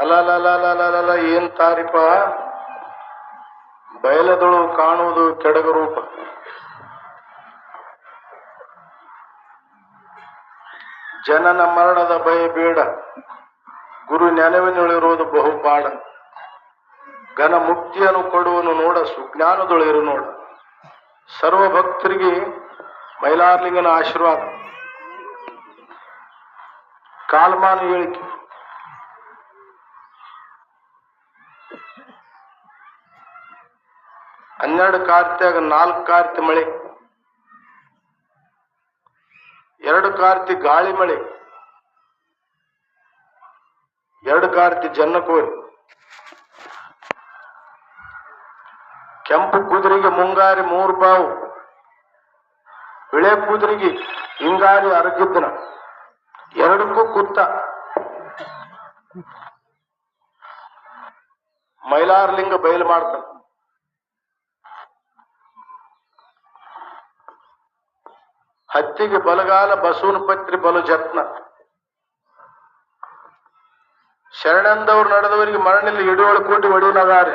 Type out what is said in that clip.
ಅಲ್ಲ ಏನ್ ತಾರಿಪ ಬಯಲದೊಳು ಕಾಣುವುದು ಕೆಡಗ ರೂಪ. ಜನನ ಮರಣದ ಭಯ ಬೇಡ, ಗುರು ನೆನವಿನೊಳಿರುವುದು ಬಹುಪಾಡ. ಘನ ಮುಕ್ತಿಯನ್ನು ಕೊಡುವನು ನೋಡ, ಸುಜ್ಞಾನದೊಳಿರು ನೋಡ. ಸರ್ವ ಭಕ್ತರಿಗೆ ಮೈಲಾರಲಿಂಗನ ಆಶೀರ್ವಾದ. ಕಾಲಮಾನ ಹೇಳಿಕೆ. ಹನ್ನೆರಡು ಕಾರ್ತ್ಯಾಗ 4 ಕಾರ್ತಿ ಮಳೆ, 2 ಕಾರ್ತಿ ಗಾಳಿ ಮಳೆ, 2 ಕಾರ್ತಿ ಜನ್ನಕೋರಿ. ಕೆಂಪು ಕುದುರೆಗೆ ಮುಂಗಾರಿ 3 ಬಾವು, ಬಿಳೆ ಕುದುರೆಗೆ ಹಿಂಗಾರಿ ಅರಗಿದ್ದನ, 2ಕ್ಕೂ ಕುತ್ತ. ಮೈಲಾರಲಿಂಗ ಬಯಲು ಮಾಡ್ತಾನೆ. ಹತ್ತಿಗೆ ಬಲಗಾಲ, ಬಸವನ ಪತ್ರಿ ಬಲು ಜತ್ನ. ಶರಣಂದವ್ರು ನಡೆದವರಿಗೆ ಮರಣಿಲ್ಲ, 7 ಕೋಟಿ ಒಡೆಯನಗಾರಿ.